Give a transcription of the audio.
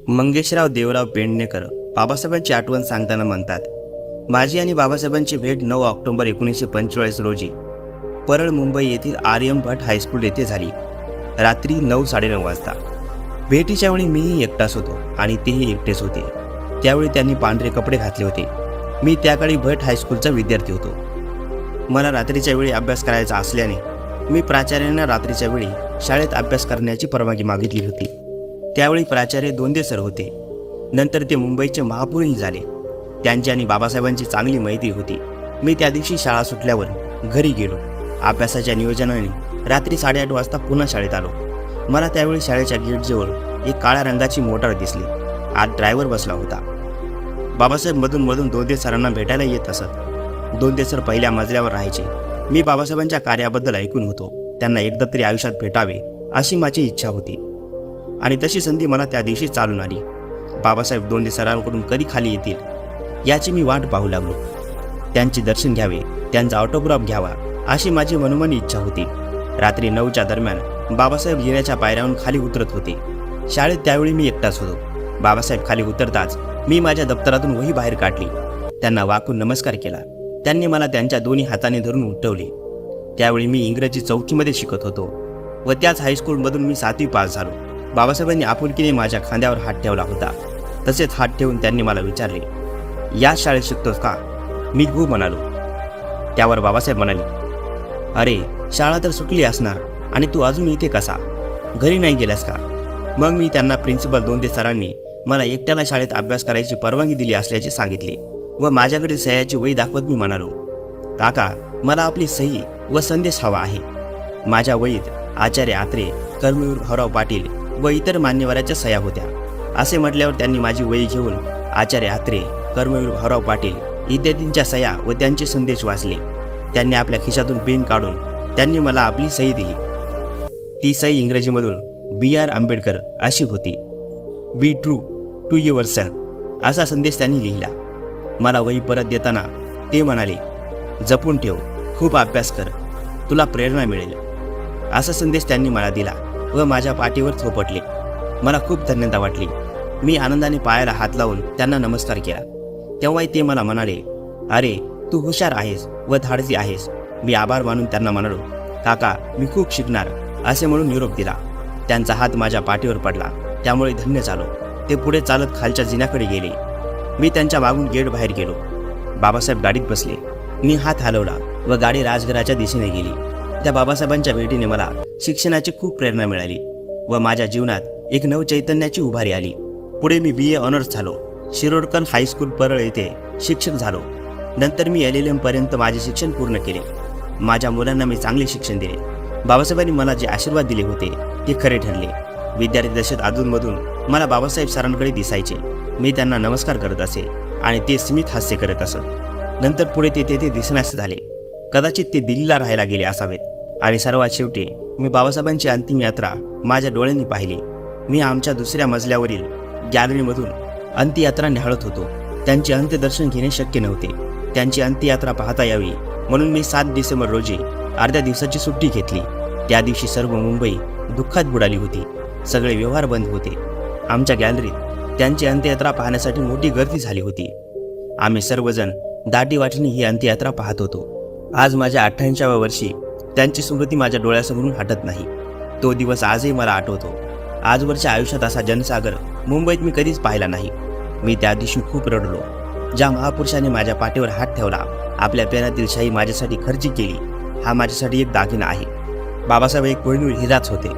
मंगेशराव देवराव पेडणेकर बाबासाहेबांची आठवण सांगताना म्हणतात, माझी आणि बाबासाहेबांची भेट 9 ऑक्टोबर 1945 रोजी परळ मुंबई येथील आर्यम भट हायस्कूल येथे झाली. रात्री 9:30 वाजता. भेटीच्या वेळी मीही एकटाच होतो आणि तेही एकटेच होते. त्यावेळी त्यांनी पांढरे कपडे घातले होते. मी त्याकाळी भट हायस्कूलचा विद्यार्थी होतो. मला रात्रीच्या वेळी अभ्यास करायचा असल्याने मी प्राचार्यांना रात्रीच्या वेळी शाळेत अभ्यास करण्याची परवानगी मागितली होती. त्यावेळी प्राचार्य दोंदे सर होते. नंतर ते मुंबईचे महापौरही झाले. त्यांची आणि बाबासाहेबांची चांगली मैत्री होती. मी त्या दिवशी शाळा सुटल्यावर घरी गेलो. अभ्यासाच्या नियोजनाने रात्री 8:30 वाजता पुन्हा शाळेत आलो. मला त्यावेळी शाळेच्या गेटजवळ एक काळ्या रंगाची मोटार दिसली. आत ड्रायव्हर बसला होता. बाबासाहेब मधून दोंदे सरांना भेटायला येत असत. दोंदे सर पहिल्या मजल्यावर राहायचे. मी बाबासाहेबांच्या कार्याबद्दल ऐकून होतो. त्यांना एकदा तरी आयुष्यात भेटावे अशी माझी इच्छा होती आणि तशी संधी मला त्या दिवशी चालून आली. बाबासाहेब दोंदे सरांकडून कधी खाली येतील याची मी वाट पाहू लागलो. त्यांचे दर्शन घ्यावे, त्यांचा ऑटोग्राफ घ्यावा अशी माझी मनोमनी इच्छा होती. रात्री 9च्या दरम्यान बाबासाहेब जिन्याच्या पायऱ्यावरून खाली उतरत होते. शाळेत त्यावेळी मी एकटाच होतो. बाबासाहेब खाली उतरताच मी माझ्या दप्तरातून वही बाहेर काढली. त्यांना वाकून नमस्कार केला. त्यांनी मला त्यांच्या दोन्ही हाताने धरून उठवले. त्यावेळी मी इंग्रजी 4थीमध्ये शिकत होतो व त्याच हायस्कूलमधून मी 7वी पास झालो. बाबासाहेबांनी आपुलकीने माझ्या खांद्यावर हात ठेवला होता. तसेच हात ठेवून त्यांनी मला विचारले, या शाळेत शिकतोस का? मी हो म्हणालो. त्यावर बाबासाहेब म्हणाले, अरे शाळा तर सुटली असणार आणि तू अजून इथे कसा? घरी नाही गेलास का? मग मी त्यांना प्रिन्सिपल दोंदे सरांनी मला एकट्याला शाळेत अभ्यास करायची परवानगी दिली असल्याचे सांगितले व माझ्याकडे सह्याची वही दाखवत मी म्हणालो, काका मला आपली सही व संदेश हवा आहे. माझ्या वहीत आचार्य आत्रे, कर्मवीर भाऊराव पाटील व इतर मान्यवरांच्या सह्या होत्या. असे म्हटल्यावर त्यांनी माझी वही घेऊन आचार्य आत्रे, कर्मवीर भाऊराव पाटील इत्यादींच्या सह्या व त्यांचे संदेश वाचले. त्यांनी आपल्या खिशातून पेन काढून त्यांनी मला आपली सही दिली. ती सही इंग्रजीमधून B.R. आंबेडकर अशी होती. Be true to yourself असा संदेश त्यांनी लिहिला. मला वही परत देताना ते म्हणाले, जपून ठेव, खूप अभ्यास कर, तुला प्रेरणा मिळेल असा संदेश त्यांनी मला दिला व माझ्या पाठीवर थोपटले. मला खूप धन्यता वाटली. मी आनंदाने पायाला हात लावून त्यांना नमस्कार केला. तेव्हाही ते मला म्हणाले, अरे तू हुशार आहेस व धाडसी आहेस. मी आभार मानून त्यांना म्हणालो, काका मी खूप शिकणार असे म्हणून निरोप दिला. त्यांचा हात माझ्या पाठीवर पडला. त्यामुळे धन्य झालो. ते पुढे चालत खालच्या जिन्याकडे गेले. मी त्यांच्या मागून गेट बाहेर गेलो. बाबासाहेब गाडीत बसले. मी हात हलवला व गाडी राजघराच्या दिशेने गेली. त्या बाबासाहेबांच्या भेटीने मला शिक्षणाची खूप प्रेरणा मिळाली व माझ्या जीवनात एक नवचैतन्याची उभारी आली. पुढे मी BA ऑनर्स झालो. शिरोडकर हायस्कूल परळ येथे शिक्षक झालो. नंतर मी LLM पर्यंत माझे शिक्षण पूर्ण केले. माझ्या मुलांना मी चांगले शिक्षण दिले. बाबासाहेबांनी मला जे आशीर्वाद दिले होते ते खरे ठरले. विद्यार्थी दशेत अधूनमधून मला बाबासाहेब सरांकडे दिसायचे. मी त्यांना नमस्कार करत असे आणि ते स्मित हास्य करत असत. नंतर पुढे ते तेथे दिसण्यास झाले. कदाचित ते दिल्लीला राहायला गेले असावेत आणि सर्वात शेवटी मी बाबासाहेबांची अंतिम यात्रा माझ्या डोळ्यांनी पाहिली. मी आमच्या दुसऱ्या मजल्यावरील गॅलरीमधून अंत्ययात्रा निहाळत होतो. त्यांचे अंत्यदर्शन घेणे शक्य नव्हते. त्यांची अंत्ययात्रा पाहता यावी म्हणून मी 7 डिसेंबर रोजी अर्ध्या दिवसाची सुट्टी घेतली. त्या दिवशी सर्व मुंबई दुःखात बुडाली होती. सगळे व्यवहार बंद होते. आमच्या गॅलरीत त्यांची अंत्ययात्रा पाहण्यासाठी मोठी गर्दी झाली होती. आम्ही सर्वजण दाटीवाटीने ही अंत्ययात्रा पाहत होतो. आज माझ्या 88व्या वर्षी त्यांची स्मृती माझ्या डोळ्यासमोरून हटत नाही. तो दिवस आजही मला आठवतो. आजवरच्या आयुष्यात असा जनसागर मुंबईत मी कधीच पाहिला नाही. मी त्या दिवशी खूप रडलो. ज्या महापुरुषाने माझ्या पाठीवर हात ठेवला, आपल्या पेनातील शाई माझ्यासाठी खर्ची केली, हा माझ्यासाठी एक दागिना आहे. बाबासाहेब एक कोहिनूर हिराच होते.